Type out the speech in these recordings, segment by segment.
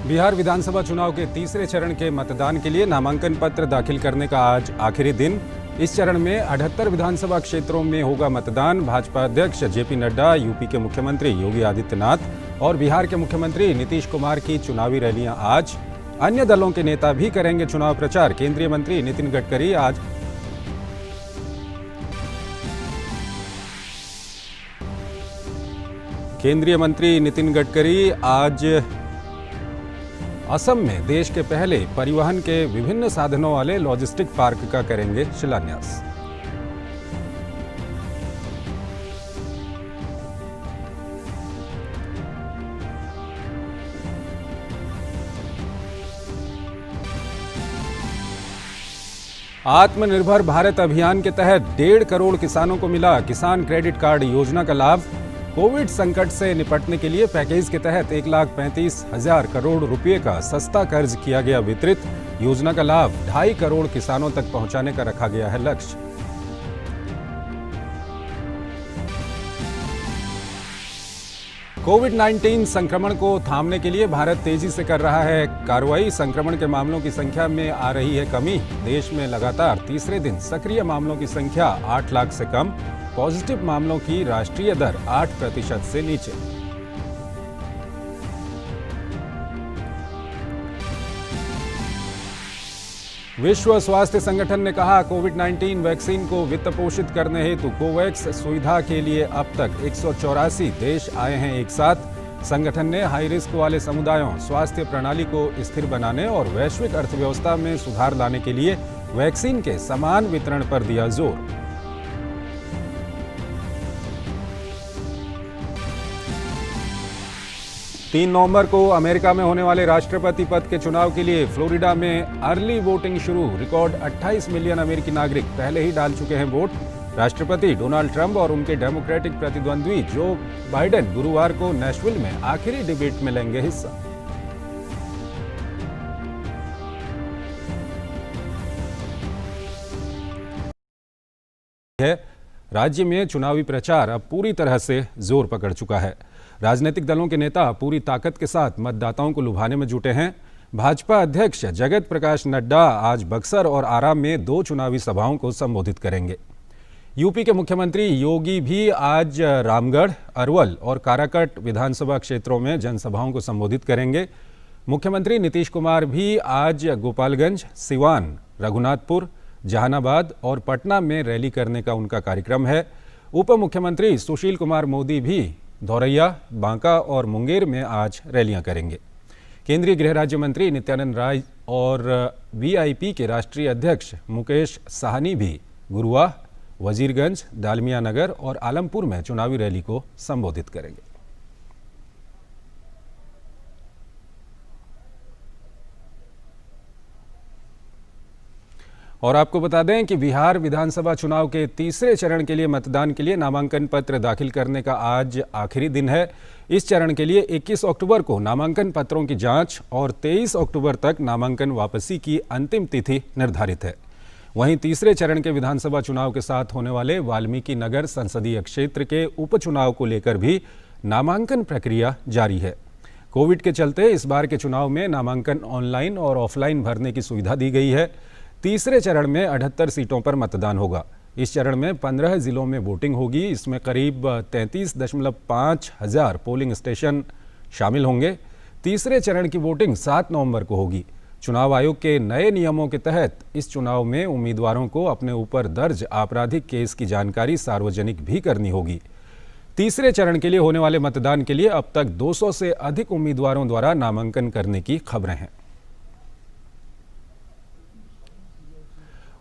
बिहार विधानसभा चुनाव के तीसरे चरण के मतदान के लिए नामांकन पत्र दाखिल करने का आज आखिरी दिन। इस चरण में 78 विधानसभा क्षेत्रों में होगा मतदान। भाजपा अध्यक्ष जेपी नड्डा, यूपी के मुख्यमंत्री योगी आदित्यनाथ और बिहार के मुख्यमंत्री नीतीश कुमार की चुनावी रैलियां आज। अन्य दलों के नेता भी करेंगे चुनाव प्रचार। केंद्रीय मंत्री नितिन गडकरी आज असम में देश के पहले परिवहन के विभिन्न साधनों वाले लॉजिस्टिक पार्क का करेंगे शिलान्यास। आत्मनिर्भर भारत अभियान के तहत 1.5 करोड़ किसानों को मिला किसान क्रेडिट कार्ड योजना का लाभ। कोविड संकट से निपटने के लिए पैकेज के तहत 1,35,000 करोड़ रुपए का सस्ता कर्ज किया गया वितरित। योजना का लाभ 2.5 करोड़ किसानों तक पहुंचाने का रखा गया है लक्ष्य। कोविड-19 संक्रमण को थामने के लिए भारत तेजी से कर रहा है कार्रवाई। संक्रमण के मामलों की संख्या में आ रही है कमी। देश में लगातार तीसरे दिन सक्रिय मामलों की संख्या 8 लाख से कम। पॉजिटिव मामलों की राष्ट्रीय दर 8% से नीचे। विश्व स्वास्थ्य संगठन ने कहा, कोविड-19 वैक्सीन को वित्त पोषित करने हेतु कोवैक्स सुविधा के लिए अब तक 184 देश आए हैं एक साथ। संगठन ने हाई रिस्क वाले समुदायों, स्वास्थ्य प्रणाली को स्थिर बनाने और वैश्विक अर्थव्यवस्था में सुधार लाने के लिए वैक्सीन के समान वितरण पर दिया जोर। तीन नवंबर को अमेरिका में होने वाले राष्ट्रपति पद के चुनाव के लिए फ्लोरिडा में अर्ली वोटिंग शुरू। रिकॉर्ड 28 मिलियन अमेरिकी नागरिक पहले ही डाल चुके हैं वोट। राष्ट्रपति डोनाल्ड ट्रंप और उनके डेमोक्रेटिक प्रतिद्वंद्वी जो बाइडेन गुरुवार को नेशविल में आखिरी डिबेट में लेंगे हिस्सा। राज्य में चुनावी प्रचार अब पूरी तरह से जोर पकड़ चुका है। राजनीतिक दलों के नेता पूरी ताकत के साथ मतदाताओं को लुभाने में जुटे हैं। भाजपा अध्यक्ष जगत प्रकाश नड्डा आज बक्सर और आरा में 2 चुनावी सभाओं को संबोधित करेंगे। यूपी के मुख्यमंत्री योगी भी आज रामगढ़, अरवल और काराकट विधानसभा क्षेत्रों में जनसभाओं को संबोधित करेंगे। मुख्यमंत्री नीतीश कुमार भी आज गोपालगंज, सिवान, रघुनाथपुर, जहानाबाद और पटना में रैली करने का उनका कार्यक्रम है। उप मुख्यमंत्री सुशील कुमार मोदी भी धौरैया, बांका और मुंगेर में आज रैलियां करेंगे। केंद्रीय गृह राज्य मंत्री नित्यानंद राय और वीआईपी के राष्ट्रीय अध्यक्ष मुकेश साहनी भी गुरुवाह, वजीरगंज, दालमिया नगर और आलमपुर में चुनावी रैली को संबोधित करेंगे। और आपको बता दें कि बिहार विधानसभा चुनाव के तीसरे चरण के लिए मतदान के लिए नामांकन पत्र दाखिल करने का आज आखिरी दिन है। इस चरण के लिए 21 अक्टूबर को नामांकन पत्रों की जांच और 23 अक्टूबर तक नामांकन वापसी की अंतिम तिथि निर्धारित है। वहीं तीसरे चरण के विधानसभा चुनाव के साथ होने वाले वाल्मीकि नगर संसदीय क्षेत्र के उपचुनाव को लेकर भी नामांकन प्रक्रिया जारी है। कोविड के चलते इस बार के चुनाव में नामांकन ऑनलाइन और ऑफलाइन भरने की सुविधा दी गई है। तीसरे चरण में 78 सीटों पर मतदान होगा। इस चरण में 15 जिलों में वोटिंग होगी। इसमें करीब 33.5 हजार पोलिंग स्टेशन शामिल होंगे। तीसरे चरण की वोटिंग 7 नवंबर को होगी। चुनाव आयोग के नए नियमों के तहत इस चुनाव में उम्मीदवारों को अपने ऊपर दर्ज आपराधिक केस की जानकारी सार्वजनिक भी करनी होगी। तीसरे चरण के लिए होने वाले मतदान के लिए अब तक 200 से अधिक उम्मीदवारों द्वारा नामांकन करने की खबरें हैं।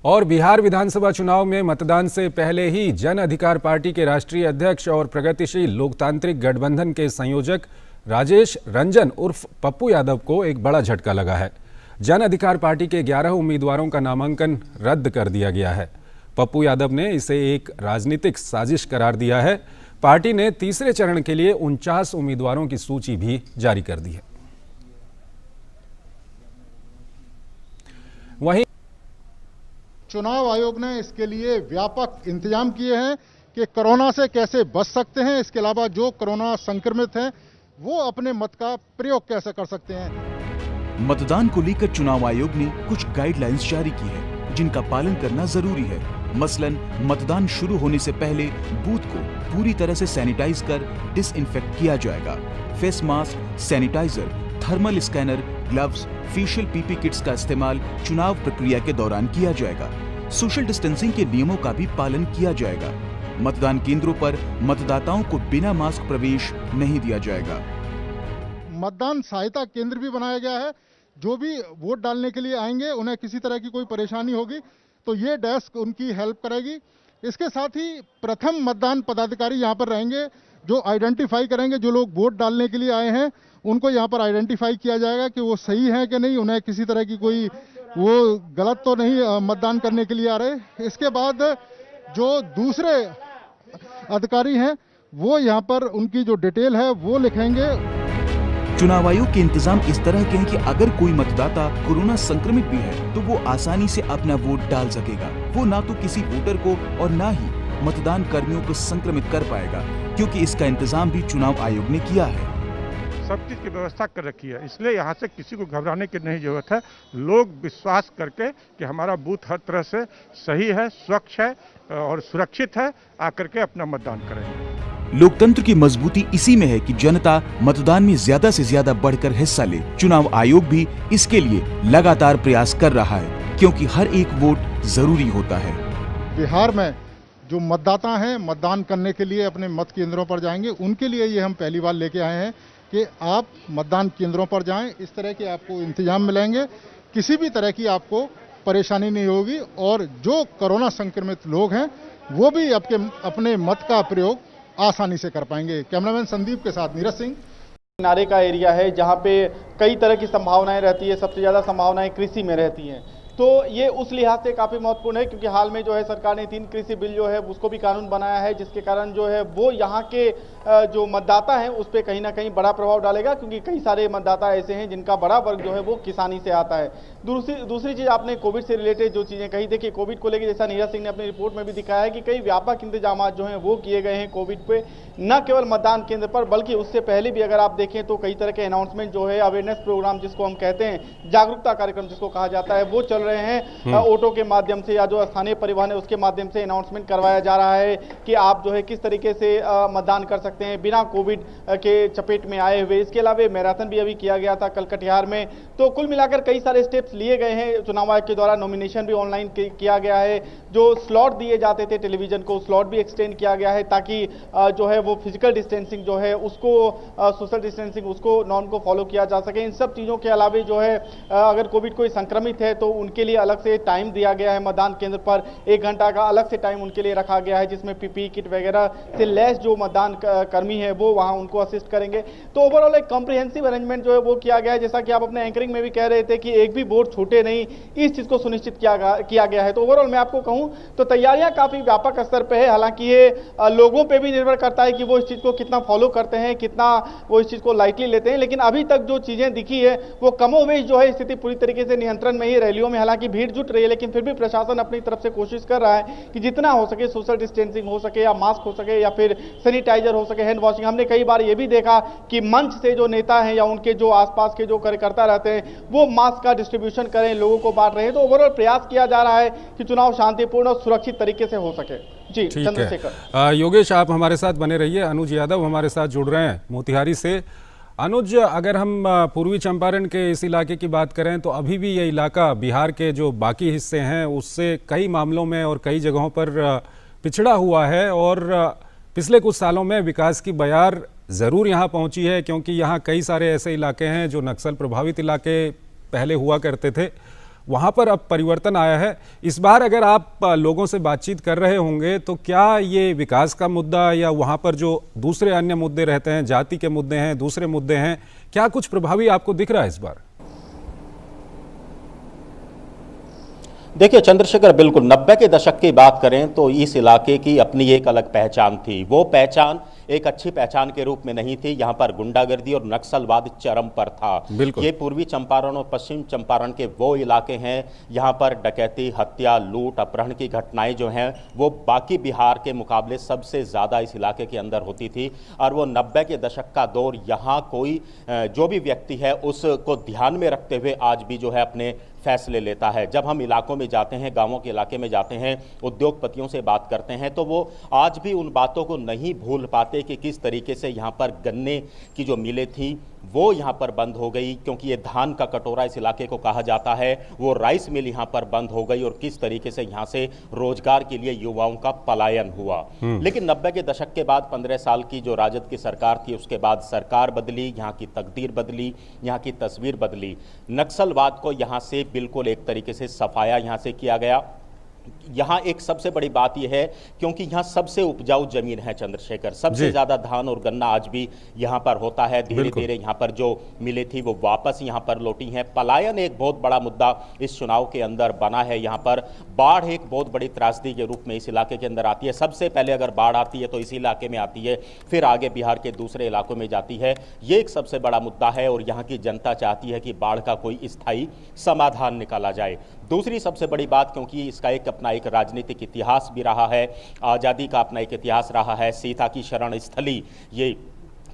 और बिहार विधानसभा चुनाव में मतदान से पहले ही जन अधिकार पार्टी के राष्ट्रीय अध्यक्ष और प्रगतिशील लोकतांत्रिक गठबंधन के संयोजक राजेश रंजन उर्फ पप्पू यादव को एक बड़ा झटका लगा है। जन अधिकार पार्टी के 11 उम्मीदवारों का नामांकन रद्द कर दिया गया है। पप्पू यादव ने इसे एक राजनीतिक साजिश करार दिया है। पार्टी ने तीसरे चरण के लिए 49 उम्मीदवारों की सूची भी जारी कर दी है। वहीं चुनाव आयोग ने इसके लिए व्यापक इंतजाम किए हैं कि कोरोना से कैसे बच सकते हैं। इसके अलावा जो कोरोना संक्रमित हैं वो अपने मत का प्रयोग कैसे कर सकते हैं। मतदान को लेकर चुनाव आयोग ने कुछ गाइडलाइंस जारी की है, जिनका पालन करना जरूरी है। मसलन मतदान शुरू होने से पहले बूथ को पूरी तरह से सैनिटाइज कर डिसइंफेक्ट किया जाएगा। Face mask, sanitiser, thermal scanner, gloves, facial PP kits का इस्तेमाल चुनाव प्रक्रिया के दौरान किया जाएगा। सोशल डिस्टेंसिंग के नियमों का भी पालन किया जाएगा। मतदान केंद्रों पर मतदाताओं को बिना मास्क प्रवेश नहीं दिया जाएगा। मतदान सहायता केंद्र भी बनाया गया है। जो भी वोट डालने के लिए आएंगे, उन्हें किसी तरह की कोई परेशानी होगी तो ये डेस्क उनकी हेल्प करेगी। इसके साथ ही प्रथम मतदान पदाधिकारी यहाँ पर रहेंगे, जो आइडेंटिफाई करेंगे जो लोग वोट डालने के लिए आए हैं, उनको यहाँ पर आइडेंटिफाई किया जाएगा कि वो सही है कि नहीं, उन्हें किसी तरह की कोई वो गलत तो नहीं मतदान करने के लिए आ रहे। इसके बाद जो दूसरे अधिकारी हैं वो यहाँ पर उनकी जो डिटेल है वो लिखेंगे। चुनाव आयोग के इंतजाम इस तरह के हैं कि अगर कोई मतदाता कोरोना संक्रमित भी है तो वो आसानी से अपना वोट डाल सकेगा। वो ना तो किसी वोटर को और ना ही मतदान कर्मियों को संक्रमित कर पाएगा, क्योंकि इसका इंतजाम भी चुनाव आयोग ने किया है। सब चीज़ की व्यवस्था कर रखी है, इसलिए यहाँ से किसी को घबराने की नहीं जरूरत है। लोग विश्वास करके कि हमारा बूथ हर तरह से सही है, स्वच्छ है और सुरक्षित है, आकर के अपना मतदान करेंगे। लोकतंत्र की मजबूती इसी में है कि जनता मतदान में ज्यादा से ज्यादा बढ़कर हिस्सा ले। चुनाव आयोग भी इसके लिए लगातार प्रयास कर रहा है, क्योंकि हर एक वोट जरूरी होता है। बिहार में जो मतदाता हैं मतदान करने के लिए अपने मत केंद्रों पर जाएंगे, उनके लिए ये हम पहली बार लेके आए हैं कि आप मतदान केंद्रों पर जाएं। इस तरह के आपको इंतजाम मिलेंगे, किसी भी तरह की आपको परेशानी नहीं होगी और जो कोरोना संक्रमित लोग हैं वो भी अपने मत का प्रयोग आसानी से कर पाएंगे। कैमरामैन संदीप के साथ नीरज सिंह। किनारे का एरिया है जहां पे कई तरह की संभावनाएं रहती है, सबसे ज़्यादा संभावनाएं कृषि में रहती हैं, तो ये उस लिहाज से काफ़ी महत्वपूर्ण है क्योंकि हाल में जो है सरकार ने 3 कृषि बिल जो है उसको भी कानून बनाया है, जिसके कारण जो है वो यहाँ के जो मतदाता हैं उस पर कहीं ना कहीं बड़ा प्रभाव डालेगा, क्योंकि कई सारे मतदाता ऐसे हैं जिनका बड़ा वर्ग जो है वो किसानी से आता है। दूसरी चीज़ आपने कोविड से रिलेटेड जो चीज़ें कही, देखिए कोविड को लेकर जैसा नीरज सिंह ने अपनी रिपोर्ट में भी दिखाया है कि कई व्यापक इंतजाम जो हैं वो किए गए हैं कोविड पे, न केवल मतदान केंद्र पर बल्कि उससे पहले भी अगर आप देखें तो कई तरह के अनाउंसमेंट जो है, अवेयरनेस प्रोग्राम जिसको हम कहते हैं, जागरूकता कार्यक्रम जिसको कहा जाता है, वो चल रहे हैं। ऑटो के माध्यम से या जो स्थानीय परिवहन है उसके माध्यम से अनाउंसमेंट करवाया जा रहा है कि आप जो है किस तरीके से मतदान कर सकते हैं बिना कोविड के चपेट में आए हुए। इसके अलावा मैराथन भी अभी किया गया था कल कटिहार में। तो कुल मिलाकर कई सारे स्टेप्स लिए गए हैं चुनाव आयोग के द्वारा। नॉमिनेशन भी ऑनलाइन किया गया है, जो स्लॉट दिए जाते थे टेलीविजन को, स्लॉट भी एक्सटेंड किया गया है ताकि जो है वो फिजिकल डिस्टेंसिंग जो है उसको, सोशल डिस्टेंसिंग उसको नॉर्म को फॉलो किया जा सके। इन सब चीज़ों के अलावा जो है अगर कोविड कोई संक्रमित है तो उनके लिए अलग से टाइम दिया गया है। मतदान केंद्र पर 1 घंटा का अलग से टाइम उनके लिए रखा गया है, जिसमें पीपीई किट वगैरह से लैस जो मतदान कर्मी है वो वहां उनको असिस्ट करेंगे। तो ओवरऑल एक कॉम्प्रिहेंसिव अरेंजमेंट जो है वो किया गया है। जैसा कि आप अपने एंकरिंग में भी कह रहे थे कि एक भी वोट छूटे नहीं, इस चीज को सुनिश्चित किया गया है। तो ओवरऑल मैं आपको कहूं तो तैयारियां काफी व्यापक स्तर पर है। हालांकि ये लोगों पर भी निर्भर करता है कि वो इस चीज को कितना फॉलो करते हैं, कितना वो इस चीज को लाइटली लेते हैं। लेकिन अभी तक जो चीजें दिखी है वो कमोवेश जो है स्थिति पूरी तरीके से नियंत्रण में ही। रैलियों में हालांकि भीड़ जुट रही है, लेकिन फिर भी प्रशासन अपनी तरफ से कोशिश कर रहा है कि जितना हो सके सोशल डिस्टेंसिंग हो सके, या मास्क हो सके, या फिर सैनिटाइजर हो सके, हैंड वॉशिंग। हमने कई बार ये भी देखा कि मंच से जो नेता हैं या उनके जो आसपास के जो कार्यकर्ता रहते हैं वो मास्क का डिस्ट्रीब्यूशन करें, लोगों को बांट रहे हैं। तो ओवरऑल प्रयास किया जा रहा है कि चुनाव शांतिपूर्ण और सुरक्षित तरीके से हो सके। जी चंद्रशेखर। योगेश, आप हमारे साथ बने रहिए। अनुज यादव हमारे साथ जुड़ रहे हैं मोतिहारी से। अनुज, अगर हम पूर्वी चंपारण के इस इलाके की बात करें तो अभी भी ये इलाका बिहार के जो बाकी हिस्से हैं उससे कई मामलों में और कई जगहों पर पिछड़ा हुआ है, और पिछले कुछ सालों में विकास की बयार ज़रूर यहाँ पहुँची है, क्योंकि यहाँ कई सारे ऐसे इलाके हैं जो नक्सल प्रभावित इलाके पहले हुआ करते थे, वहाँ पर अब परिवर्तन आया है। इस बार अगर आप लोगों से बातचीत कर रहे होंगे तो क्या ये विकास का मुद्दा या वहाँ पर जो दूसरे अन्य मुद्दे रहते हैं, जाति के मुद्दे हैं, दूसरे मुद्दे हैं, क्या कुछ प्रभावी आपको दिख रहा है इस बार? देखिए चंद्रशेखर, बिल्कुल 90 के दशक की बात करें तो इस इलाके की अपनी एक अलग पहचान थी। वो पहचान एक अच्छी पहचान के रूप में नहीं थी। यहाँ पर गुंडागर्दी और नक्सलवाद चरम पर था। ये पूर्वी चंपारण और पश्चिम चंपारण के वो इलाके हैं यहाँ पर डकैती, हत्या, लूट, अपहरण की घटनाएं जो हैं वो बाकी बिहार के मुकाबले सबसे ज़्यादा इस इलाके के अंदर होती थी। और वो 90 के दशक का दौर, यहाँ कोई जो भी व्यक्ति है उसको ध्यान में रखते हुए आज भी जो है अपने फैसले लेता है। जब हम इलाकों में जाते हैं, गांवों के इलाके में जाते हैं, उद्योगपतियों से बात करते हैं तो वो आज भी उन बातों को नहीं भूल पाते कि किस तरीके से यहाँ पर गन्ने की जो मिलें थी वो यहाँ पर बंद हो गई, क्योंकि ये धान का कटोरा इस इलाके को कहा जाता है। वो राइस मिल यहाँ पर बंद हो गई और किस तरीके से यहाँ से रोजगार के लिए युवाओं का पलायन हुआ। लेकिन 90 के दशक के बाद 15 साल की जो राजद की सरकार थी उसके बाद सरकार बदली, यहाँ की तकदीर बदली, यहाँ की तस्वीर बदली। नक्सलवाद को यहाँ से बिल्कुल एक तरीके से सफाया यहाँ से किया गया। यहाँ एक सबसे बड़ी बात यह है क्योंकि यहाँ सबसे उपजाऊ जमीन है चंद्रशेखर, सबसे ज्यादा धान और गन्ना आज भी यहाँ पर होता है। धीरे धीरे यहाँ पर जो मिले थी वो वापस यहाँ पर लौटी हैं। पलायन एक बहुत बड़ा मुद्दा इस चुनाव के अंदर बना है। यहाँ पर बाढ़ एक बहुत बड़ी त्रासदी के रूप में इस इलाके के अंदर आती है। सबसे पहले अगर बाढ़ आती है तो इस इलाके में आती है, फिर आगे बिहार के दूसरे इलाकों में जाती है। ये एक सबसे बड़ा मुद्दा है और यहाँ की जनता चाहती है कि बाढ़ का कोई स्थायी समाधान निकाला जाए। दूसरी सबसे बड़ी बात, क्योंकि इसका अपना एक राजनीतिक इतिहास भी रहा है, आज़ादी का अपना एक इतिहास रहा है, सीता की शरण स्थली ये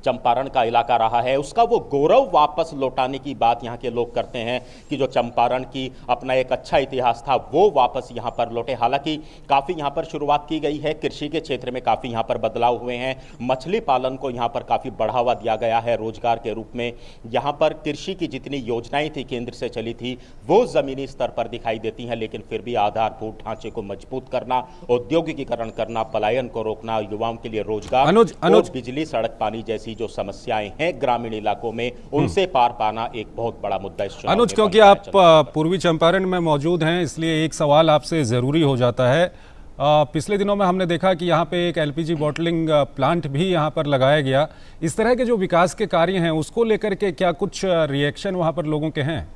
चंपारण का इलाका रहा है, उसका वो गौरव वापस लौटाने की बात यहाँ के लोग करते हैं कि जो चंपारण की अपना एक अच्छा इतिहास था वो वापस यहाँ पर लौटे। हालांकि काफ़ी यहाँ पर शुरुआत की गई है, कृषि के क्षेत्र में काफ़ी यहाँ पर बदलाव हुए हैं, मछली पालन को यहाँ पर काफ़ी बढ़ावा दिया गया है रोजगार के रूप में। यहाँ पर कृषि की जितनी योजनाएं थी केंद्र से चली थी वो ज़मीनी स्तर पर दिखाई देती हैं, लेकिन फिर भी आधारभूत ढांचे को मजबूत करना, औद्योगिकीकरण करना, पलायन को रोकना, युवाओं के लिए रोजगार, बिजली, सड़क, पानी जैसी जो समस्याएं हैं ग्रामीण इलाकों में उनसे पार पाना एक बहुत बड़ा मुद्दा इस चुनाव। अनुज, क्योंकि आप पूर्वी चंपारण में मौजूद हैं इसलिए एक सवाल आपसे जरूरी हो जाता है। पिछले दिनों में हमने देखा कि यहाँ पे एक एलपीजी बॉटलिंग प्लांट भी यहाँ पर लगाया गया। इस तरह के जो विकास के कार्य हैं उसको लेकर के क्या कुछ रिएक्शन वहाँ पर लोगों के हैं?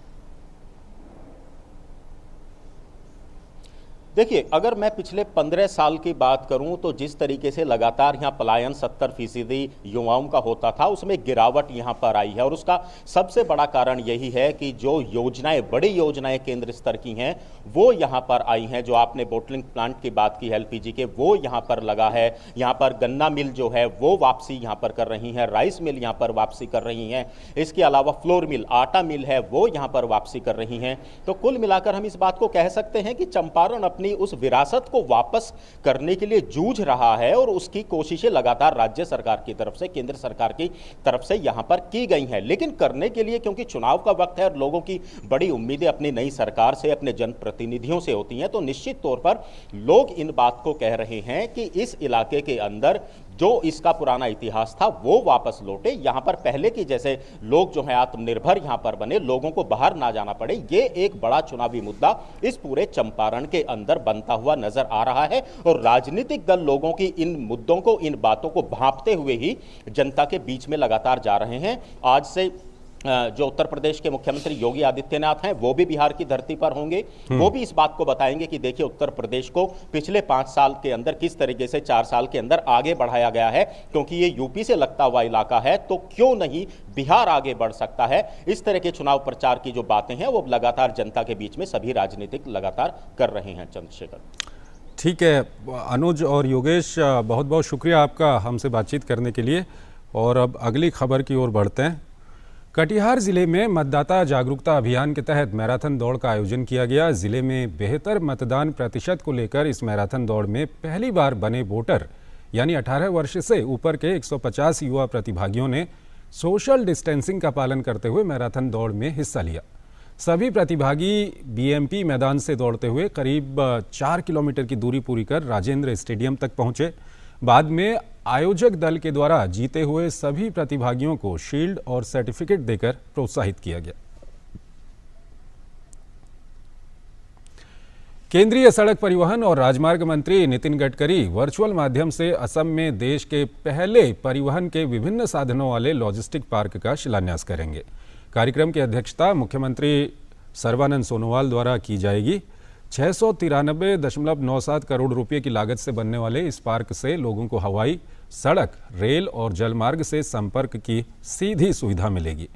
देखिए, अगर मैं पिछले 15 साल की बात करूं तो जिस तरीके से लगातार यहाँ पलायन 70% युवाओं का होता था उसमें गिरावट यहाँ पर आई है। और उसका सबसे बड़ा कारण यही है कि जो योजनाएं, बड़ी योजनाएं केंद्र स्तर की हैं वो यहाँ पर आई हैं। जो आपने बोटलिंग प्लांट की बात की एलपीजी के, वो यहाँ पर लगा है। यहाँ पर गन्ना मिल जो है वो वापसी यहाँ पर कर रही है, राइस मिल यहाँ पर वापसी कर रही है। इसके अलावा फ्लोर मिल, आटा मिल है वो यहाँ पर वापसी कर रही हैं। तो कुल मिलाकर हम इस बात को कह सकते हैं कि चंपारण अपनी उस विरासत को वापस करने के लिए जूझ रहा है और उसकी कोशिशें लगातार राज्य सरकार की तरफ से, केंद्र सरकार की तरफ से यहां पर की गई हैं। लेकिन करने के लिए, क्योंकि चुनाव का वक्त है और लोगों की बड़ी उम्मीदें अपनी नई सरकार से, अपने जनप्रतिनिधियों से होती हैं, तो निश्चित तौर पर लोग इन बात को कह रहे हैं कि इस इलाके के अंदर जो इसका पुराना इतिहास था वो वापस लौटे। यहां पर पहले की जैसे लोग जो है आत्मनिर्भर यहां पर बने, लोगों को बाहर ना जाना पड़े। ये एक बड़ा चुनावी मुद्दा इस पूरे चंपारण के अंदर बनता हुआ नजर आ रहा है और राजनीतिक दल लोगों की इन मुद्दों को, इन बातों को भांपते हुए ही जनता के बीच में लगातार जा रहे हैं। आज से जो उत्तर प्रदेश के मुख्यमंत्री योगी आदित्यनाथ हैं वो भी बिहार की धरती पर होंगे। वो भी इस बात को बताएंगे कि देखिए उत्तर प्रदेश को पिछले 5 साल के अंदर किस तरीके से 4 साल के अंदर आगे बढ़ाया गया है, क्योंकि ये यूपी से लगता हुआ इलाका है तो क्यों नहीं बिहार आगे बढ़ सकता है। इस तरह के चुनाव प्रचार की जो बातें हैं वो लगातार जनता के बीच में सभी राजनीतिक लगातार कर रहे हैं। चंद्रशेखर, ठीक है। अनुज और योगेश, बहुत बहुत शुक्रिया आपका हमसे बातचीत करने के लिए। और अब अगली खबर की ओर बढ़ते हैं। कटिहार जिले में मतदाता जागरूकता अभियान के तहत मैराथन दौड़ का आयोजन किया गया। जिले में बेहतर मतदान प्रतिशत को लेकर इस मैराथन दौड़ में पहली बार बने वोटर यानी 18 वर्ष से ऊपर के 150 युवा प्रतिभागियों ने सोशल डिस्टेंसिंग का पालन करते हुए मैराथन दौड़ में हिस्सा लिया। सभी प्रतिभागी बीएमपी मैदान से दौड़ते हुए करीब 4 किलोमीटर की दूरी पूरी कर राजेंद्र स्टेडियम तक पहुंचे। बाद में आयोजक दल के द्वारा जीते हुए सभी प्रतिभागियों को शील्ड और सर्टिफिकेट देकर प्रोत्साहित किया गया। केंद्रीय सड़क परिवहन और राजमार्ग मंत्री नितिन गडकरी वर्चुअल माध्यम से असम में देश के पहले परिवहन के विभिन्न साधनों वाले लॉजिस्टिक पार्क का शिलान्यास करेंगे। कार्यक्रम की अध्यक्षता मुख्यमंत्री सर्बानंद सोनोवाल द्वारा की जाएगी। 693.97 करोड़ रुपए की लागत से बनने वाले इस पार्क से लोगों को हवाई, सड़क, रेल और जलमार्ग से संपर्क की सीधी सुविधा मिलेगी।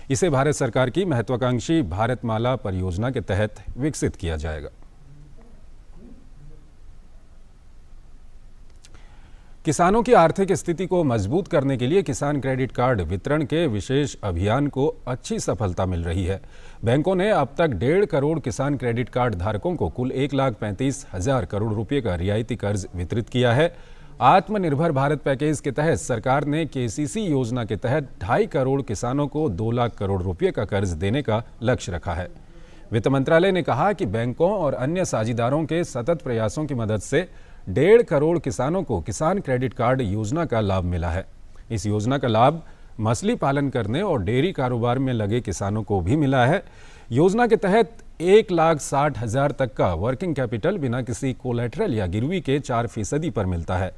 इसे भारत सरकार की महत्वाकांक्षी भारतमाला परियोजना के तहत विकसित किया जाएगा। किसानों की आर्थिक स्थिति को मजबूत करने के लिए किसान क्रेडिट कार्ड वितरण के विशेष अभियान को अच्छी सफलता मिल रही है। बैंकों ने अब तक 1.5 करोड़ किसान क्रेडिट कार्ड धारकों को कुल 1,35,000 करोड़ रुपए का रियायती कर्ज वितरित किया है। आत्मनिर्भर भारत पैकेज के तहत सरकार ने केसीसी योजना के तहत 2.5 करोड़ किसानों को 2 लाख करोड़ रुपए का कर्ज देने का लक्ष्य रखा है। वित्त मंत्रालय ने कहा कि बैंकों और अन्य साझेदारों के सतत प्रयासों की मदद से 1.5 करोड़ किसानों को किसान क्रेडिट कार्ड योजना का लाभ मिला है। इस योजना का लाभ मछली पालन करने और डेयरी कारोबार में लगे किसानों को भी मिला है। योजना के तहत 1,60,000 तक का वर्किंग कैपिटल बिना किसी कोलैटरल या गिरवी के 4% पर मिलता है।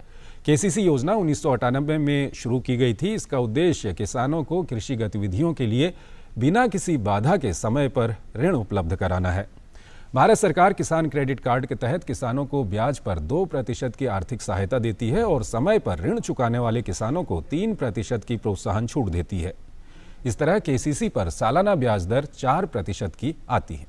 केसीसी योजना 1998 में शुरू की गई थी। इसका उद्देश्य किसानों को कृषि गतिविधियों के लिए बिना किसी बाधा के समय पर ऋण उपलब्ध कराना है। भारत सरकार किसान क्रेडिट कार्ड के तहत किसानों को ब्याज पर 2% की आर्थिक सहायता देती है और समय पर ऋण चुकाने वाले किसानों को 3% की प्रोत्साहन छूट देती है। इस तरह केसीसी पर सालाना ब्याज दर 4% की आती है।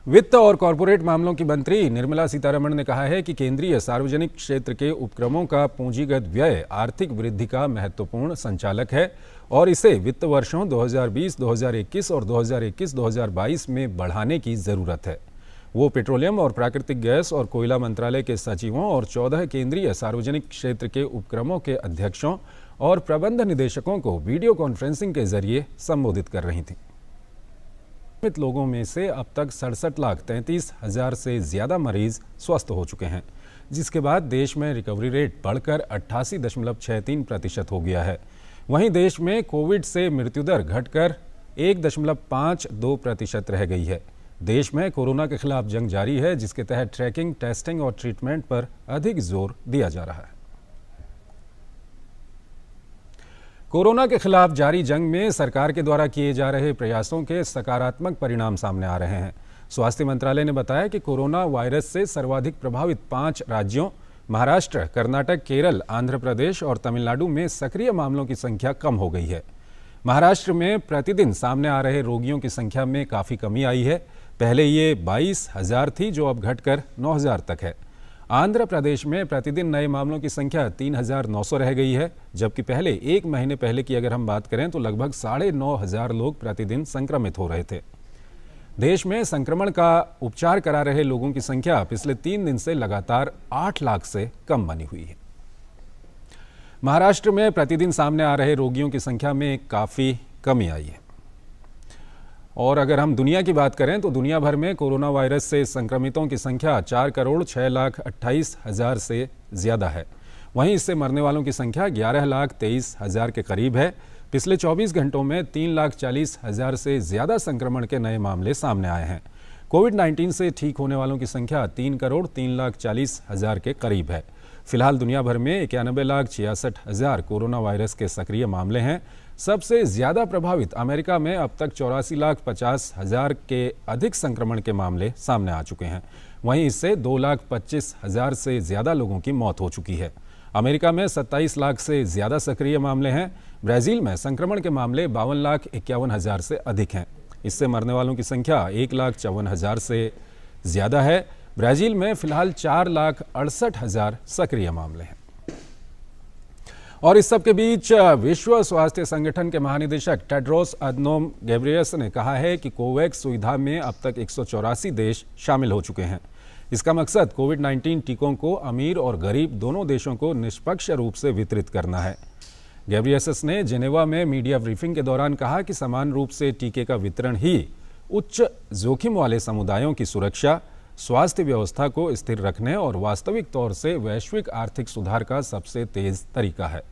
वित्त और कॉरपोरेट मामलों की मंत्री निर्मला सीतारमण ने कहा है कि केंद्रीय सार्वजनिक क्षेत्र के उपक्रमों का पूंजीगत व्यय आर्थिक वृद्धि का महत्वपूर्ण संचालक है और इसे वित्त वर्षों 2020, 2021 और 2021-2022 में बढ़ाने की जरूरत है। वो पेट्रोलियम और प्राकृतिक गैस और कोयला मंत्रालय के सचिवों और 14 केंद्रीय सार्वजनिक क्षेत्र के उपक्रमों के अध्यक्षों और प्रबंध निदेशकों को वीडियो कॉन्फ्रेंसिंग के जरिए संबोधित कर रही थीं। संक्रमित लोगों में से अब तक 67,33,000 से ज्यादा मरीज स्वस्थ हो चुके हैं, जिसके बाद देश में रिकवरी रेट बढ़कर 88.63% हो गया है। वहीं देश में कोविड से मृत्यु दर घटकर 1.52% रह गई है। देश में कोरोना के खिलाफ जंग जारी है, जिसके तहत ट्रैकिंग, टेस्टिंग और ट्रीटमेंट पर अधिक जोर दिया जा रहा है। कोरोना के खिलाफ जारी जंग में सरकार के द्वारा किए जा रहे प्रयासों के सकारात्मक परिणाम सामने आ रहे हैं। स्वास्थ्य मंत्रालय ने बताया कि कोरोना वायरस से सर्वाधिक प्रभावित 5 राज्यों महाराष्ट्र, कर्नाटक, केरल, आंध्र प्रदेश और तमिलनाडु में सक्रिय मामलों की संख्या कम हो गई है। महाराष्ट्र में प्रतिदिन सामने आ रहे रोगियों की संख्या में काफ़ी कमी आई है। पहले ये 22,000 थी, जो अब घटकर 9,000 तक है। आंध्र प्रदेश में प्रतिदिन नए मामलों की संख्या 3,900 रह गई है, जबकि पहले 1 महीने पहले की अगर हम बात करें तो लगभग 9,500 लोग प्रतिदिन संक्रमित हो रहे थे। देश में संक्रमण का उपचार करा रहे लोगों की संख्या पिछले 3 दिन से लगातार 8 लाख से कम बनी हुई है। महाराष्ट्र में प्रतिदिन सामने आ रहे रोगियों की संख्या में काफ़ी कमी आई है। और अगर हम दुनिया की बात करें तो दुनिया भर में कोरोना वायरस से संक्रमितों की संख्या 4,06,28,000 से ज़्यादा है। वहीं इससे मरने वालों की संख्या 11,23,000 के करीब है। पिछले 24 घंटों में 3,40,000 से ज़्यादा संक्रमण के नए मामले सामने आए हैं। कोविड-19 से ठीक होने वालों की संख्या 3,03,40,000 के करीब है। फिलहाल दुनिया भर में 91,66,000 कोरोना वायरस के सक्रिय मामले हैं। सबसे ज़्यादा प्रभावित अमेरिका में अब तक 84,50,000 के अधिक संक्रमण के मामले सामने आ चुके हैं। वहीं इससे 2,25,000 से ज़्यादा लोगों की मौत हो चुकी है। अमेरिका में 27 लाख से ज़्यादा सक्रिय मामले हैं। ब्राज़ील में संक्रमण के मामले 52,51,000 से अधिक हैं। इससे मरने वालों की संख्या 1,54,000 से ज़्यादा है। ब्राज़ील में फिलहाल 4,68,000 सक्रिय मामले हैं। और इस सब के बीच विश्व स्वास्थ्य संगठन के महानिदेशक टेड्रोस अदनोम घेब्रेयेसस ने कहा है कि कोवैक्स सुविधा में अब तक 184 देश शामिल हो चुके हैं। इसका मकसद कोविड-19 टीकों को अमीर और गरीब दोनों देशों को निष्पक्ष रूप से वितरित करना है। घेब्रेयेसस ने जेनेवा में मीडिया ब्रीफिंग के दौरान कहा कि समान रूप से टीके का वितरण ही उच्च जोखिम वाले समुदायों की सुरक्षा, स्वास्थ्य व्यवस्था को स्थिर रखने और वास्तविक तौर से वैश्विक आर्थिक सुधार का सबसे तेज तरीका है।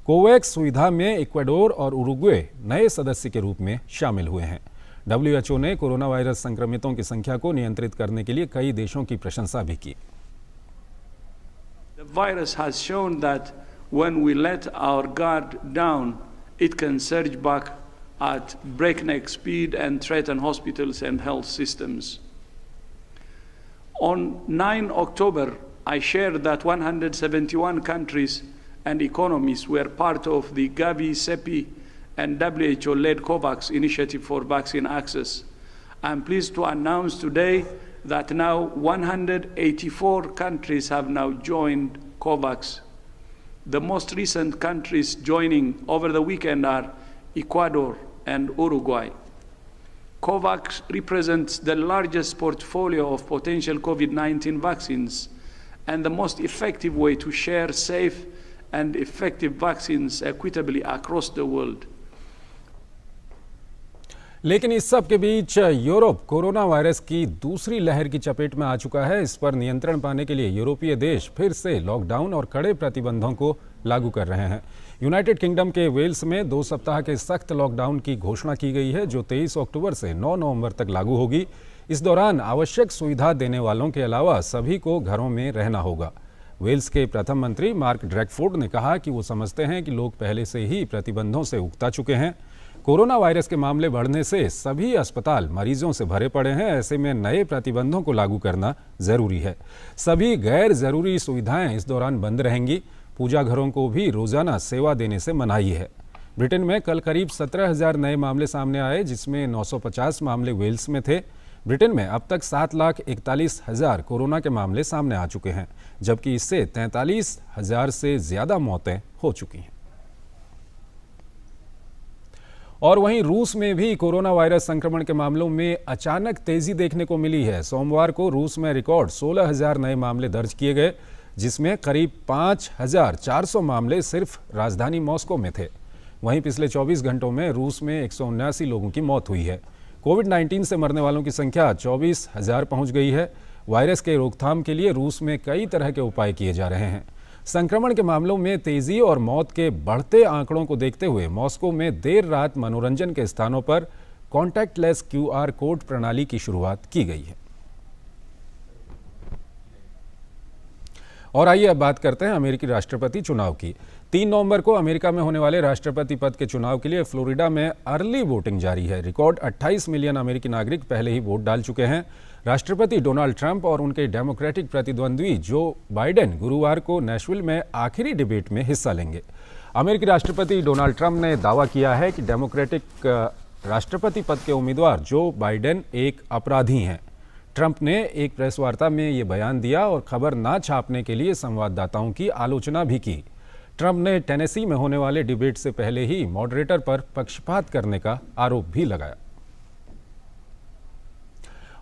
कोवैक्स सुविधा में इक्वाडोर और उरुग्वे नए सदस्य के रूप में शामिल हुए हैं। WHO ने कोरोना वायरस संक्रमितों की संख्या को नियंत्रित करने के लिए कई देशों की प्रशंसा भी की। The virus has shown that when we let our guard down, it can surge back at breakneck speed and threaten hospitals and health systems. On 9 October, I shared that 171 countries and economies were part of the Gavi, CEPI, and WHO-led COVAX initiative for vaccine access. I'm pleased to announce today that now 184 countries have now joined COVAX. The most recent countries joining over the weekend are Ecuador and Uruguay. COVAX represents the largest portfolio of potential COVID-19 vaccines and the most effective way to share safe and effective vaccines equitably across the world. लेकिन इस सब के बीच Europe corona virus की दूसरी लहर की चपेट में आ चुका है। इस पर नियंत्रण पाने के लिए यूरोपीय देश फिर से लॉकडाउन और कड़े प्रतिबंधों को लागू कर रहे हैं। यूनाइटेड किंगडम के वेल्स में 2 सप्ताह के सख्त लॉकडाउन की घोषणा की गई है, जो 23 अक्टूबर से 9 नवंबर तक लागू होगी। इस दौरान आवश्यक सुविधा देने वालों के अलावा सभी को घरों में रहना होगा। वेल्स के प्रथम मंत्री मार्क ड्रैकफोर्ड ने कहा कि वो समझते हैं कि लोग पहले से ही प्रतिबंधों से उकता चुके हैं। कोरोना वायरस के मामले बढ़ने से सभी अस्पताल मरीजों से भरे पड़े हैं। ऐसे में नए प्रतिबंधों को लागू करना जरूरी है। सभी गैर जरूरी सुविधाएं इस दौरान बंद रहेंगी। पूजा घरों को भी रोजाना सेवा देने से मनाही है। ब्रिटेन में कल करीब 17,000 नए मामले सामने आए, जिसमें 950 मामले वेल्स में थे। ब्रिटेन में अब तक 7,41,000 कोरोना के मामले सामने आ चुके हैं, जबकि इससे 43,000 से ज्यादा मौतें हो चुकी हैं। और वहीं रूस में भी कोरोना वायरस संक्रमण के मामलों में अचानक तेजी देखने को मिली है। सोमवार को रूस में रिकॉर्ड 16,000 नए मामले दर्ज किए गए, जिसमें करीब 5,400 मामले सिर्फ राजधानी मॉस्को में थे। वहीं पिछले 24 घंटों में रूस में 179 लोगों की मौत हुई है। कोविड-19 से मरने वालों की संख्या 24,000 पहुंच गई है। वायरस के रोकथाम के लिए रूस में कई तरह के उपाय किए जा रहे हैं। संक्रमण के मामलों में तेजी और मौत के बढ़ते आंकड़ों को देखते हुए मॉस्को में देर रात मनोरंजन के स्थानों पर कॉन्टैक्टलेस QR कोड प्रणाली की शुरुआत की गई है। और आइए अब बात करते हैं अमेरिकी राष्ट्रपति चुनाव की। 3 नवंबर को अमेरिका में होने वाले राष्ट्रपति पद के चुनाव के लिए फ्लोरिडा में अर्ली वोटिंग जारी है। रिकॉर्ड 28 मिलियन अमेरिकी नागरिक पहले ही वोट डाल चुके हैं। राष्ट्रपति डोनाल्ड ट्रंप और उनके डेमोक्रेटिक प्रतिद्वंद्वी जो बाइडेन गुरुवार को नेशविल में आखिरी डिबेट में हिस्सा लेंगे। अमेरिकी राष्ट्रपति डोनाल्ड ट्रंप ने दावा किया है कि डेमोक्रेटिक राष्ट्रपति पद के उम्मीदवार जो बाइडेन एक अपराधी हैं। ट्रंप ने एक प्रेस वार्ता में ये बयान दिया और खबर ना छापने के लिए संवाददाताओं की आलोचना भी की। ट्रंप ने टेनेसी में होने वाले डिबेट से पहले ही मॉडरेटर पर पक्षपात करने का आरोप भी लगाया।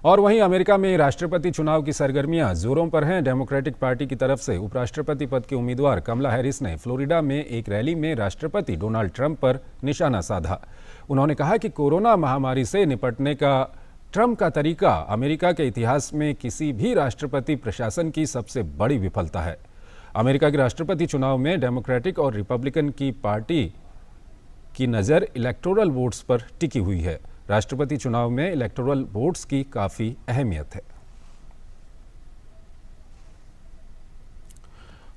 और वहीं अमेरिका में राष्ट्रपति चुनाव की सरगर्मियां जोरों पर हैं। डेमोक्रेटिक पार्टी की तरफ से उपराष्ट्रपति पद के उम्मीदवार कमला हैरिस ने फ्लोरिडा में एक रैली में राष्ट्रपति डोनाल्ड ट्रंप पर निशाना साधा। उन्होंने कहा कि कोरोना महामारी से निपटने का ट्रंप का तरीका अमेरिका के इतिहास में किसी भी राष्ट्रपति प्रशासन की सबसे बड़ी विफलता है। अमेरिका के राष्ट्रपति चुनाव में डेमोक्रेटिक और रिपब्लिकन की पार्टी की नज़र इलेक्टोरल वोट्स पर टिकी हुई है। राष्ट्रपति चुनाव में इलेक्टोरल वोट्स की काफ़ी अहमियत है।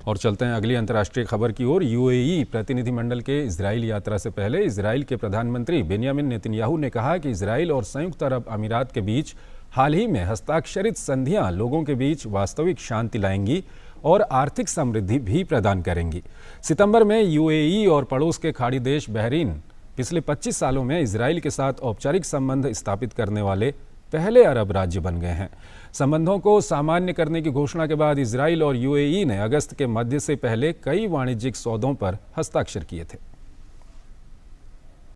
और चलते हैं अगली अंतर्राष्ट्रीय खबर की ओर। यूएई प्रतिनिधिमंडल के इजराइल यात्रा से पहले इजराइल के प्रधानमंत्री बेंयामिन नेतन्याहू ने कहा कि इजराइल और संयुक्त अरब अमीरात के बीच हाल ही में हस्ताक्षरित संधियां लोगों के बीच वास्तविक शांति लाएंगी और आर्थिक समृद्धि भी प्रदान करेंगी। सितंबर में यूएई और पड़ोस के खाड़ी देश बहरीन पिछले 25 सालों में इजराइल के साथ औपचारिक संबंध स्थापित करने वाले पहले अरब राज्य बन गए हैं। संबंधों को सामान्य करने की घोषणा के बाद इजराइल और यूएई ने अगस्त के मध्य से पहले कई वाणिज्यिक सौदों पर हस्ताक्षर किए थे।